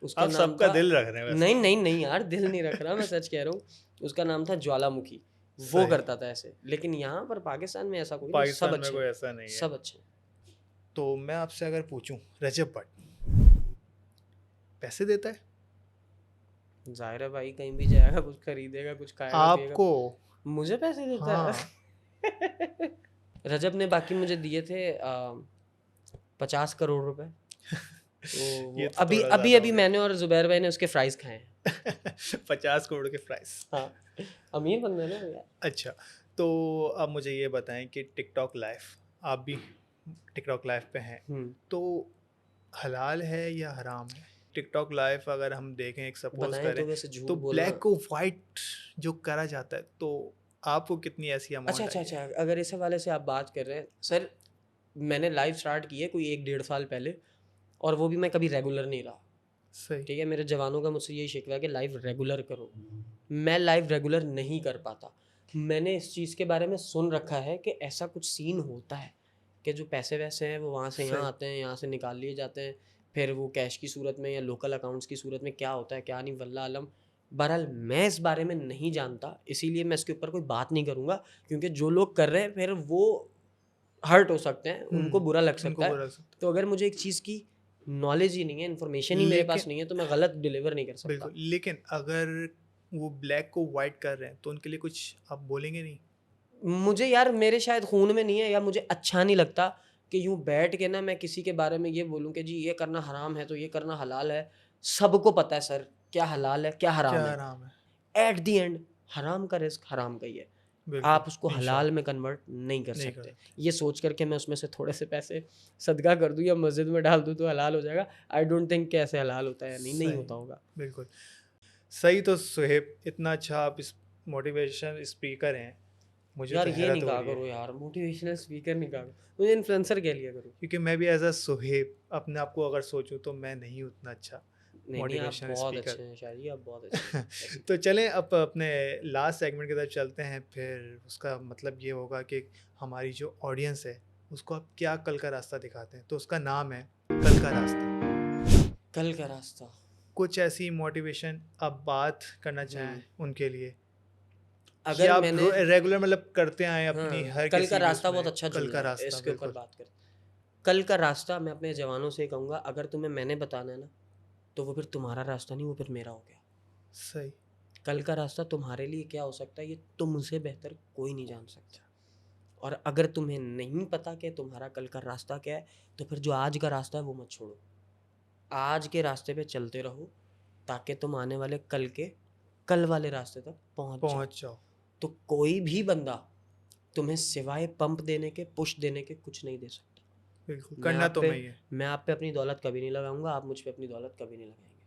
उसका आप नाम सबका था, दिल रख रहे हैं वैसे। नहीं नहीं नहीं यार, दिल नहीं रख रहा, मैं सच कह रहा हूँ। उसका नाम था ज्वालामुखी। वो सही। करता था ऐसे, लेकिन यहाँ पर पाकिस्तान में ऐसा कोई नहीं, सब पाकिस्तान में अच्छे कोई हैं, ऐसा नहीं है। सब अच्छे हैं। तो मैं आपसे अगर पूछूं, रजब भट्ट पैसे देता है जाहिर है भाई, कहीं भी जाएगा कुछ खरीदेगा, कुछ खाएगा पिएगा। आपको? मुझे पैसे देता हाँ। है। रजब ने बाकी मुझे दिए थे 50 करोड़ रुपए। तो ये वो तो अभी थोड़ा अभी ज़्यादा अभी हो गया। मैंने और जुबैर भाई ने उसके फ्राइज खाए हैं। 50 करोड़ के प्राइस। हाँ, अमीर बंदे ना यार। अच्छा, तो अब मुझे ये बताएं कि टिकटॉक लाइव, आप भी टिकटॉक लाइव पे हैं, तो हलाल है या हराम है टिकटॉक लाइव? अगर हम देखें, एक सपोज बताएं करें तो वैसे झूठ तो बोलना। ब्लैक को वाइट जो करा जाता है, तो आपको कितनी ऐसी अमाउंट अच्छा अच्छा अच्छा, अगर इस हवाले से आप बात कर रहे हैं सर, मैंने लाइव स्टार्ट की है कोई 1-1.5 साल पहले, और वो भी मैं कभी रेगुलर नहीं रहा। सही। ठीक है, मेरे जवानों का मुझसे यही शिकवा है कि लाइव रेगुलर करो। मैं लाइव रेगुलर नहीं कर पाता। मैंने इस चीज़ के बारे में सुन रखा है कि ऐसा कुछ सीन होता है कि जो पैसे वैसे हैं वो वहाँ से यहाँ सही। आते हैं, यहाँ से निकाल लिए जाते हैं, फिर वो कैश की सूरत में या लोकल अकाउंट्स की सूरत में, क्या होता है क्या नहीं, वल्लाह आलम। बहरहाल मैं इस बारे में नहीं जानता, इसीलिए मैं इसके ऊपर कोई बात नहीं करूँगा, क्योंकि जो लोग कर रहे हैं फिर वो हर्ट हो सकते हैं, उनको बुरा लग उनको सकता बुरा है। सकता तो अगर मुझे एक चीज़ की नॉलेज ही नहीं है, इन्फॉर्मेशन ही मेरे पास लेकिन नहीं है, तो मैं गलत डिलीवर नहीं कर सकता। बिल्कुल, लेकिन अगर वो ब्लैक को वाइट कर रहे हैं तो उनके लिए कुछ आप बोलेंगे नहीं? मुझे यार, मेरे शायद खून में नहीं है, या मुझे अच्छा नहीं लगता कि यूँ बैठ के ना मैं किसी के बारे में ये बोलूँ कि जी ये करना हराम है तो ये करना हलाल है। सबको पता है सर, क्या हलाल है क्या हराम क्या है। आराम है। एट दी एंड हराम का रिस्क हराम का ही है। बिल्कुल, आप उसको हलाल इंशाल्लाह में कन्वर्ट नहीं कर नहीं कर सकते। सकते। ये सोच करके मैं उसमें से थोड़े से पैसे सदका कर दूँ या मस्जिद में डाल दूँ तो हलाल हो जाएगा। आई डोंट थिंक कि ऐसे हलाल होता है या नहीं, नहीं सही, होता होगा। बिल्कुल सही। तो सुहेब, इतना अच्छा आप इस मोटिवेशनल स्पीकर हैं, मुझे यार तो ये नहीं हैरत हो कहा रही है, करो यार, मोटिवेशनल स्पीकर नहीं कहा करो, मुझे इन्फ्लुएंसर कह लिया करो। क्योंकि मैं भी एज अ सुहेब अपने आप को अगर सोचूं तो मैं नहीं उतना अच्छा, नहीं आप मोटिवेशनल बहुत अच्छे स्पीकर। हैं शायरी, आप बहुत अच्छे हैं ऐसे। तो चलें अब अपने लास्ट सेगमेंट की तरफ चलते हैं। फिर उसका मतलब ये होगा कि हमारी जो ऑडियंस है उसको आप क्या कल का रास्ता दिखाते हैं, तो उसका नाम है कल का रास्ता। कल का रास्ता। कुछ ऐसी मोटिवेशन आप बात करना हम्म, चाहें उनके लिए, कि अगर आप मैंने रेगुलर मतलब करते आए अपनी हाँ, हर कल का किसी भी रास्ता बहुत उसमें, अच्छा कल जुमला का है, रास्ता इसके ऊपर बिल्कुल। बात करते हैं। कल का रास्ता मैं अपने जवानों से कहूँगा, अगर तुम्हें मैंने बताना है ना, तो वो फिर तुम्हारा रास्ता नहीं, वो फिर मेरा हो गया। सही। कल का रास्ता तुम्हारे लिए क्या हो सकता है, ये तुमसे बेहतर कोई नहीं जान सकता। और अगर तुम्हें नहीं पता कि तुम्हारा कल का रास्ता क्या है, तो फिर जो आज का रास्ता है वो मत छोड़ो। आज के रास्ते पे चलते रहो, ताकि तुम आने वाले कल वाले रास्ते तक पहुंच जाओ। पहुंच जाओ। तो कोई भी बंदा तुम्हें सिवाय पंप देने के, पुश देने के कुछ नहीं दे सकता। बिल्कुल, मैं करना आप तो पे मैं ही है। मैं आप पे अपनी दौलत कभी नहीं लगाऊंगा, आप मुझ पे अपनी दौलत कभी नहीं लगाएंगे।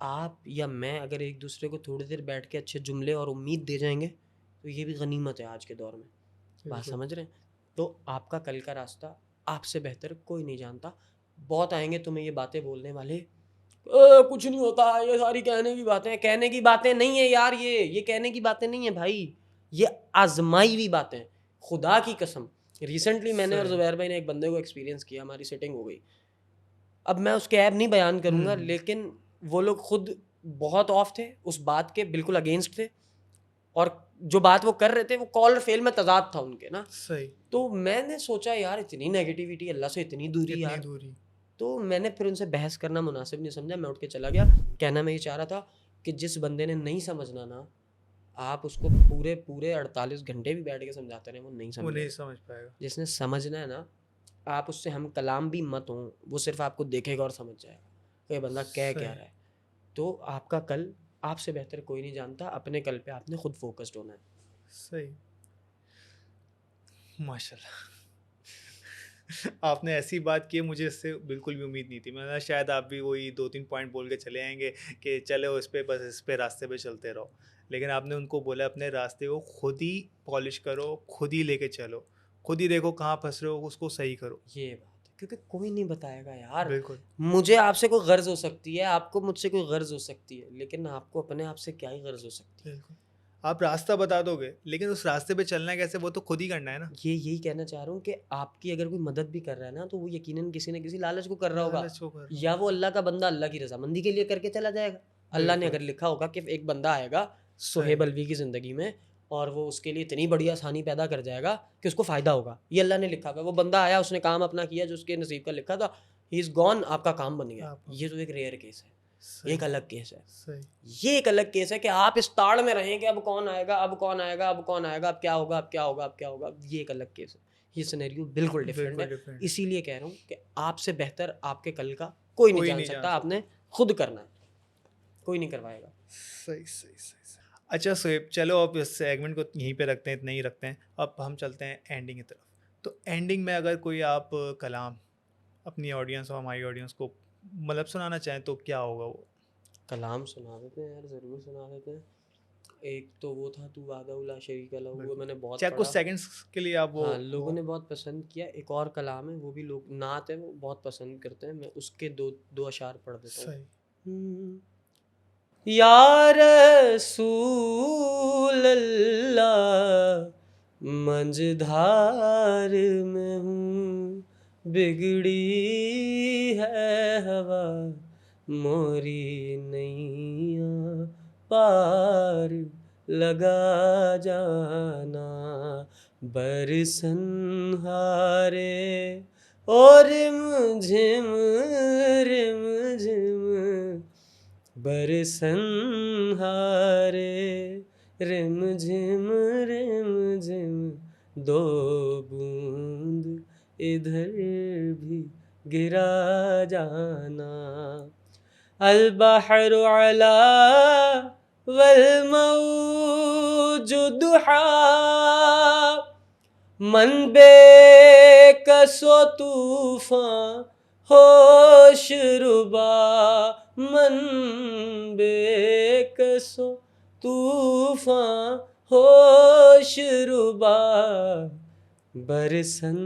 आप या मैं अगर एक दूसरे को थोड़ी देर बैठ के अच्छे जुमले और उम्मीद दे जाएंगे, तो ये भी गनीमत है आज के दौर में। बात बिल्कुल। समझ रहे हैं? तो आपका कल का रास्ता आपसे बेहतर कोई नहीं जानता। बहुत आएंगे तुम्हें ये बातें बोलने वाले, कुछ नहीं होता, ये सारी कहने की बातें हैं। कहने की बातें नहीं है यार, ये कहने की बातें नहीं है भाई, ये आजमाई हुई बातें हैं। खुदा की कसम, रिसेंटली मैंने और सही। जुबैर भाई ने एक बंदे को एक्सपीरियंस किया, हमारी सेटिंग हो गई। अब मैं उसके ऐप नहीं बयान करूंगा, लेकिन वो लोग खुद बहुत ऑफ थे, उस बात के बिल्कुल अगेंस्ट थे, और जो बात वो कर रहे थे वो कॉल और फेल में तजाद था उनके ना। सही। तो मैंने सोचा यार इतनी नेगेटिविटी, अल्लाह से इतनी दूरी इतनी यार। दूरी। तो मैंने फिर उनसे बहस करना मुनासिब नहीं समझा, मैं उठ के चला गया। कहना मैं ये चाह रहा था कि जिस बंदे ने नहीं समझना ना, आप उसको पूरे पूरे 48 घंटे भी बैठ के समझाते रहे, वो नहीं वो नहीं समझेगा। समझ पाएगा। जिसने समझना है ना, आप उससे हम कलाम भी मत हो, वो सिर्फ आपको देखेगा और समझ जाएगा कि ये बंदा कह क्या सही। रहा है। तो आपका कल आपसे बेहतर कोई नहीं जानता, अपने कल पे आपने खुद फोकस्ड होना है। सही। माशाल्लाह। आपने ऐसी बात की है, मुझे इससे बिल्कुल भी उम्मीद नहीं थी। मैंने शायद आप भी वही 2-3 पॉइंट बोल के चले आएंगे कि चलो इस पे, बस इस पे रास्ते पे चलते रहो। लेकिन आपने उनको बोला अपने रास्ते को खुद ही पॉलिश करो, खुद ही लेके चलो, खुद ही देखो कहाँ फंस रहे हो, उसको सही करो। ये बात है, क्योंकि कोई नहीं बताएगा यार। बिल्कुल। मुझे आपसे कोई गर्ज हो सकती है, आपको मुझसे कोई गर्ज हो सकती है, लेकिन आपको अपने आप से क्या ही गर्ज हो सकती है। बिल्कुल। आप रास्ता बता दोगे, लेकिन उस रास्ते पे चलना कैसे, वो तो खुद ही करना है ना। ये यही कहना चाह रहा हूँ कि आपकी अगर कोई मदद भी कर रहा है ना, तो वो यकीनन किसी न किसी लालच को कर रहा होगा, लालच को कर रहा या हूँ। वो अल्लाह का बंदा अल्लाह की रजामंदी के लिए करके चला जाएगा। अल्लाह ने बिल्कुल। अगर लिखा होगा कि एक बंदा आएगा सही। सुहेब अलवी की ज़िंदगी में, और वो उसके लिए इतनी बड़ी आसानी पैदा कर जाएगा कि उसको फ़ायदा होगा, ये अल्लाह ने लिखा हुआ है। वो बंदा आया, उसने काम अपना किया जो उसके नसीब का लिखा था, ही इज़ गॉन, आपका काम बन गया। आप ये तो एक रेयर केस है, सही। एक अलग केस है। सही। ये एक अलग केस है कि आप इस ताड़ में रहें कि अब कौन आएगा, अब कौन आएगा, अब कौन आएगा, अब क्या होगा, अब क्या होगा, अब क्या होगा। ये एक अलग केस है, ये सिनेरियो बिल्कुल डिफरेंट बिल्कुल है। डिफरेंट। इसीलिए कह रहा हूँ कि आपसे बेहतर आपके कल का कोई नहीं कोई जान नहीं जान सकता, सकता। आपने खुद करना है, कोई नहीं करवाएगा। सही सही सही सही। अच्छा सोएब, चलो अब इस सेगमेंट को यहीं पे रखते हैं, इतना ही रखते हैं। अब हम चलते हैं एंडिंग की तरफ। तो एंडिंग में अगर कोई आप कलाम अपनी ऑडियंस और हमारी ऑडियंस को मतलब सुनाना चाहें, तो क्या होगा वो? कलाम सुना देते हैं यार, ज़रूर सुना देते हैं। एक तो वो था तू वादा उला शरीक लहू, वो बिल्कुल। मैंने बहुत चाहे कुछ पढ़ा। सेकंड्स के लिए आप हाँ, लोगों वो ने बहुत पसंद किया। एक और कलाम है, वो भी लोग नात है, वो बहुत पसंद करते हैं। मैं उसके दो अशार पढ़ देता सही। हूँ। या रसूल अल्लाह, मंझधार में हूँ, बिगड़ी है हवा, मोरी नैया पार लगा जाना, बरसन हारे और रिम झिम बरसन हारे, रिम झिम दो बूंद इधर भी गिरा जाना, अल बहरु अला वल मौजु दुहा, मन बेकसो तूफान होश रुबा, मन बेकसो तूफान होश रुबा, बरसन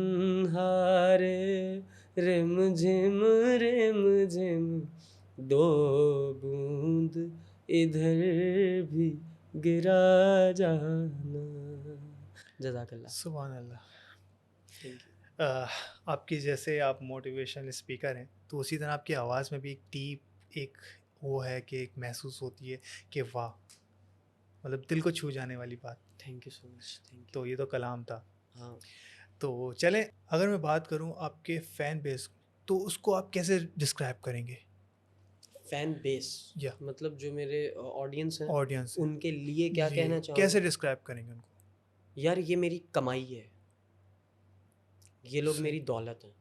हारे रिम झिम दो बूंद इधर भी गिरा जाना। जज़ाकल्लाह। सुभान अल्लाह। Thank you. आपकी जैसे आप मोटिवेशनल स्पीकर हैं तो उसी तरह आपकी आवाज़ में भी एक डीप एक वो है कि एक महसूस होती है कि वाह, मतलब दिल को छू जाने वाली बात। Thank you so much. Thank you. तो ये तो कलाम था। हाँ, तो चलें, अगर मैं बात करूं आपके फ़ैन बेस, तो उसको आप कैसे डिस्क्राइब करेंगे? फैन बेस या मतलब जो मेरे ऑडियंस हैं ऑडियंस है उनके लिए क्या जी, कहना कैसे चाहूँगा। डिस्क्राइब करेंगे उनको? यार ये मेरी कमाई है, ये लोग सही। मेरी दौलत हैं,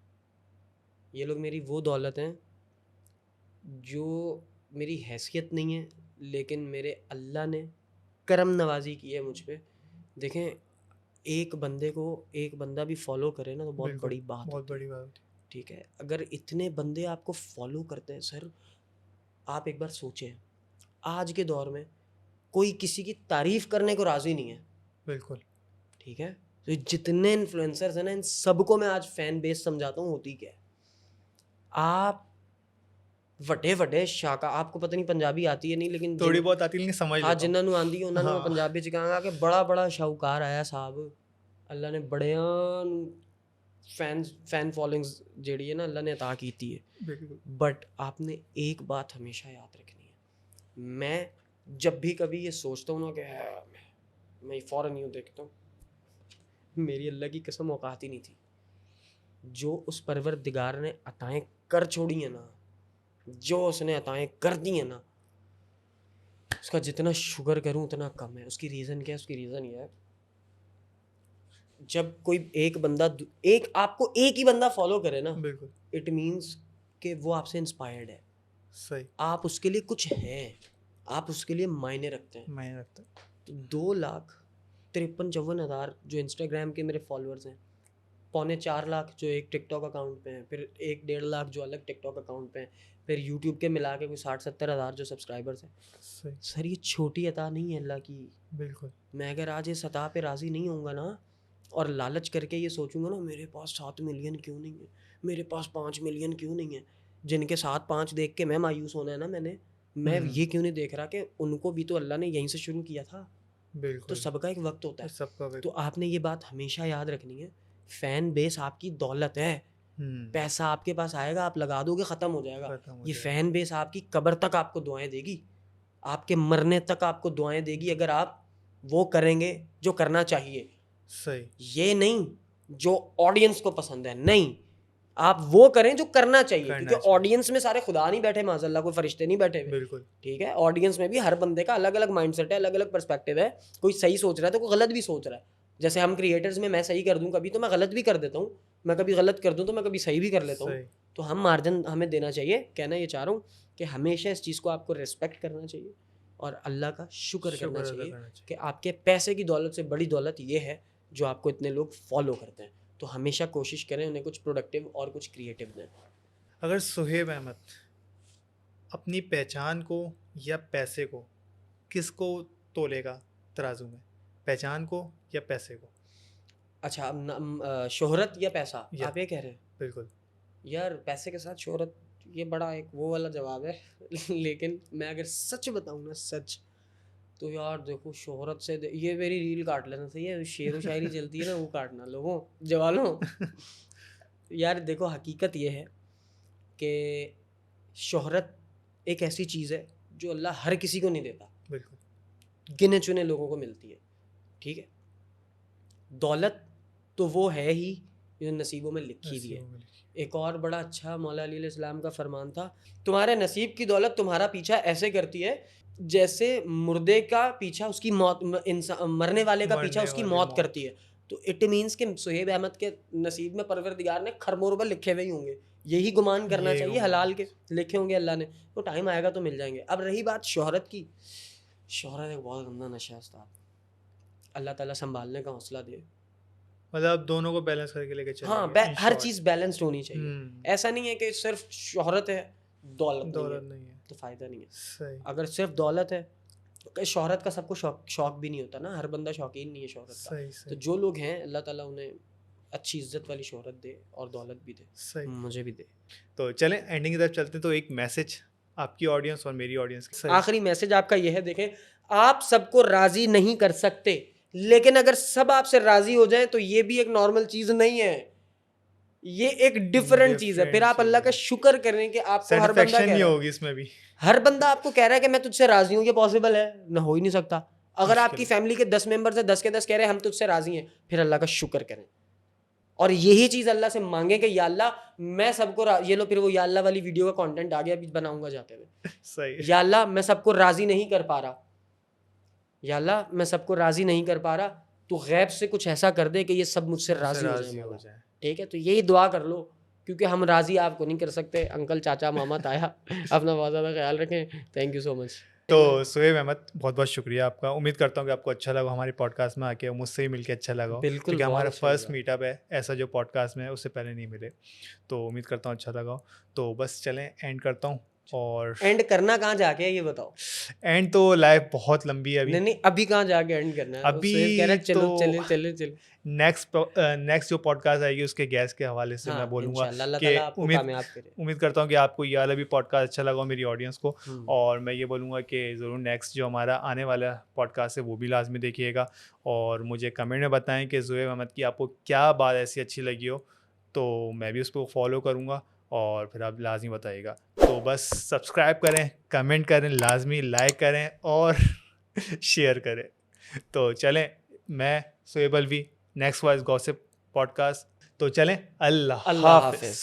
ये लोग मेरी वो दौलत हैं जो मेरी हैसियत नहीं है, लेकिन मेरे अल्लाह ने करम नवाजी की है मुझ पे। देखें, एक बंदे को एक बंदा भी फॉलो करे ना तो बहुत बिल्कुल, बड़ी बात बहुत होती है। बड़ी बात होती ठीक है, अगर इतने बंदे आपको फॉलो करते हैं सर, आप एक बार सोचें, आज के दौर में कोई किसी की तारीफ करने को राजी नहीं है। है। बिल्कुल। ठीक है, तो जितने इन्फ्लुएंसर्स हैं ना, इन सबको मैं आज फैन बेस समझाता हूँ होती क्या है। आप वटे वटे शाका, आपको पता नहीं पंजाबी आती है नहीं, लेकिन थोड़ी बहुत आती है लेकिन समझ हाँ लेता हूँ। जिन्हों ਨੂੰ ਆਂਦੀ है उन्होंने मैं हाँ। पंजाबी ਚ कहांगा कि बड़ा बड़ा शाहूकार आया साहब, अल्लाह ने बड़ियां फैन फॉलोइंग्स ਜਿਹੜੀ है ना अल्लाह ने अता की है। बिल्कुल। बट आपने एक बात हमेशा याद रखनी है, मैं जब भी कभी ये सोचता हूँ ना कि मैं फ़ौरन यूँ देखता हूँ, मेरी अल्लाह की कसम औकात ही नहीं थी। जो उस परवरदिगार ने अताएं कर छोड़ी हैं ना, जो उसने अताएं कर दी हैं ना, उसका जितना शुक्र करूं उतना कम है। उसकी रीज़न क्या है? उसकी रीज़न ये है, जब कोई एक बंदा एक आपको एक ही बंदा फॉलो करे ना, बिल्कुल। इट मीन्स कि वो आपसे इंस्पायर्ड है, सही। आप उसके लिए कुछ हैं, आप उसके लिए मायने रखते हैं। मायने रखता है। तो 2,53,54,000 जो इंस्टाग्राम के मेरे फॉलोअर्स हैं, 3.25 लाख जो एक टिकटॉक अकाउंट पे हैं, फिर 1-1.5 लाख जो अलग टिकटॉक अकाउंट पे हैं, फिर यूट्यूब के मिला के कोई 60-70 हज़ार जो सब्सक्राइबर्स हैं। सही। सर ये छोटी अता नहीं है अल्लाह की। बिल्कुल। मैं अगर आज इस अता पे राज़ी नहीं होऊंगा ना, और लालच करके ये सोचूंगा ना मेरे पास 7 मिलियन क्यों नहीं है, मेरे पास 5 मिलियन क्यों नहीं है, जिनके 7-5 देख के मैं मायूस होना है ना, मैं ये क्यों नहीं देख रहा कि उनको भी तो अल्लाह ने यहीं से शुरू किया था। तो बिल्कुल। सबका एक वक्त होता है। सबका तो आपने ये बात हमेशा याद रखनी है, फ़ैन बेस आपकी दौलत है। पैसा आपके पास आएगा, आप लगा दोगे, ख़त्म हो जाएगा। खत्म हो ये जाएगा। फ़ैन बेस आपकी कब्र तक आपको दुआएं देगी, आपके मरने तक आपको दुआएं देगी, अगर आप वो करेंगे जो करना चाहिए। सही। ये नहीं जो ऑडियंस को पसंद है, नहीं, आप वो करें जो करना चाहिए, करना क्योंकि चाहिए। ऑडियंस में सारे खुदा नहीं बैठे माज़अल्लाह, कोई फरिश्ते नहीं बैठे हुए। बिल्कुल। ठीक है, ऑडियंस में भी हर बंदे का अलग अलग माइंडसेट है, अलग अलग पर्सपेक्टिव है। कोई सही सोच रहा है तो कोई गलत भी सोच रहा है। जैसे हम क्रिएटर्स में मैं सही कर दूं कभी तो मैं गलत भी कर देता हूँ, मैं कभी गलत कर दूं तो मैं कभी सही भी कर लेता हूँ। सही। तो हम मार्जिन हमें देना चाहिए। कहना ये चाह रहा हूँ कि हमेशा इस चीज़ को आपको रिस्पेक्ट करना चाहिए और अल्लाह का शुक्र करना शुक्र अदा चाहिए करना चाहिए। कि आपके पैसे की दौलत से बड़ी दौलत ये है जो आपको इतने लोग फॉलो करते हैं। तो हमेशा कोशिश करें उन्हें कुछ प्रोडक्टिव और कुछ क्रिएटिव दें। अगर सुहेब अहमद अपनी पहचान को या पैसे को किसको तोलेगा तराजू में, पहचान को या पैसे को? अच्छा, अब शोहरत या पैसा या आप ये कह रहे हैं? बिल्कुल। यार पैसे के साथ शोहरत, ये बड़ा एक वो वाला जवाब है लेकिन मैं अगर सच बताऊँ ना, सच, तो यार देखो शोहरत से ये मेरी रील काट लेना सही है, शेर व शायरी चलती है ना, वो काटना लोगों जवानों। यार देखो हकीकत ये है कि शोहरत एक ऐसी चीज़ है जो अल्लाह हर किसी को नहीं देता, बिल्कुल। गिने चुने लोगों को मिलती है। ठीक है, दौलत तो वो है ही जो नसीबों में लिखी हुई है। एक और बड़ा अच्छा मौला अली अलैहिस्सलाम का फरमान था, तुम्हारे नसीब की दौलत तुम्हारा पीछा ऐसे करती है जैसे मुर्दे का पीछा उसकी मौत, मरने वाले का पीछा मरने उसकी वाली मौत मौत। करती है। तो इट मीन्स कि सुहेब अहमद के नसीब में परवरदिगार ने खरमोरबल लिखे हुए ही होंगे, यही गुमान करना यही चाहिए, गुमान। हलाल के लिखे होंगे अल्लाह ने। तो टाइम आएगा तो मिल जाएंगे। अब रही बात शोहरत की, शोहरत एक बहुत गंदा नशा है उस्ताद, अल्लाह ताला संभालने का हौसला दे। मतलब दोनों को बैलेंस करके लेके हाँ, चलेंगे इन हर शॉर्ट। चीज़ बैलेंस्ड होनी चाहिए। ऐसा नहीं है कि सिर्फ शोहरत है दौलत नहीं है, दौलत नहीं है तो फ़ायदा नहीं है। सही। अगर सिर्फ दौलत है तो शोहरत का सबको शौक भी नहीं होता ना, हर बंदा शौकीन नहीं है शोहरत का। सही। तो सही। जो लोग हैं अल्लाह ताला उन्हें अच्छी इज्जत वाली शोहरत दे और दौलत भी दे, सही। मुझे भी दे। तो चलें एंडिंग की तरफ चलते हैं। तो एक मैसेज आपकी ऑडियंस और मेरी ऑडियंस। आखिरी मैसेज आपका यह है, देखें, आप सबको राजी नहीं कर सकते, लेकिन अगर सब आपसे राजी हो जाए तो ये भी एक नॉर्मल चीज नहीं है, ये एक डिफरेंट चीज है। फिर आप अल्लाह का शुक्र करें कि आपको हर बंदा सेटिस्फेक्शन कह नहीं रहा है, होगी इसमें भी। हर बंदा आपको कह रहा है कि मैं तुझसे राजी हूँ, ये पॉसिबल है ना? हो ही नहीं सकता। अगर मुश्किल आपकी है। फैमिली के 10 मेंबर से 10 के 10 कह रहे हैं हम तुझसे राजी हैं, फिर अल्लाह का शुक्र करें और यही चीज अल्लाह से मांगे कि या अल्लाह मैं सबको ये लो, फिर वो या अल्लाह वाली वीडियो का कंटेंट आ गया, अभी बनाऊंगा जाते हुए, सही है। या अल्लाह मैं सबको राजी नहीं कर पा रहा, या अल्लाह मैं सबको राजी नहीं कर पा रहा, तू गैब से कुछ ऐसा कर दे कि ये सब मुझसे उससे राजी हो जाए राजी हो मौला। जाए। ठीक है, तो यही दुआ कर लो, क्योंकि हम राजी आपको नहीं कर सकते। अंकल, चाचा, मामा, ताया, अपना बहुत ज़्यादा ख्याल रखें। Thank you so much. तो सुहेब अहमद, बहुत बहुत शुक्रिया आपका। उम्मीद करता हूँ कि आपको अच्छा लगा हमारे पॉडकास्ट में आके, और मुझसे भी मिलके अच्छा लगा हो, बिल्कुल, क्योंकि बहुत हमारा अच्छा फर्स्ट लगा। मीटअप है ऐसा जो पॉडकास्ट में है, उससे पहले नहीं मिले। तो उम्मीद करता हूँ अच्छा लगा हो। तो बस चलें, एंड करता हूँ। और एंड करना कहाँ जाके है ये बताओ? एंड तो लाइफ बहुत लंबी है अभी। नहीं, अभी कहाँ जाके एंड करना है? अभी सुहेब कह रहा है चलो तो चले चले चले। नेक्स्ट जो पॉडकास्ट आएगी उसके गेस्ट के हवाले से मैं हाँ, बोलूँगा इंशाल्लाह अल्लाह कि ताला आपको कामयाब करे। उम्मीद करता हूँ कि आपको ये वाला भी पॉडकास्ट अच्छा लगा हो, मेरी ऑडियंस को। हम्म। और मैं ये बोलूँगा कि ज़रूर नेक्स्ट जो हमारा आने वाला पॉडकास्ट है वो भी लाजमी देखिएगा, और मुझे कमेंट में बताएं कि ज़ुहैब अहमद की आपको क्या बात ऐसी अच्छी लगी हो, तो मैं भी उसको फॉलो करूँगा, और फिर आप लाजमी बताइएगा। तो बस सब्सक्राइब करें, कमेंट करें, लाजमी लाइक करें और शेयर करें। तो चलें, मैं Suhaib Alvi, next wise gossip podcast. तो चलें, अल्लाह अल्लाह हाफिज़। हाफिज।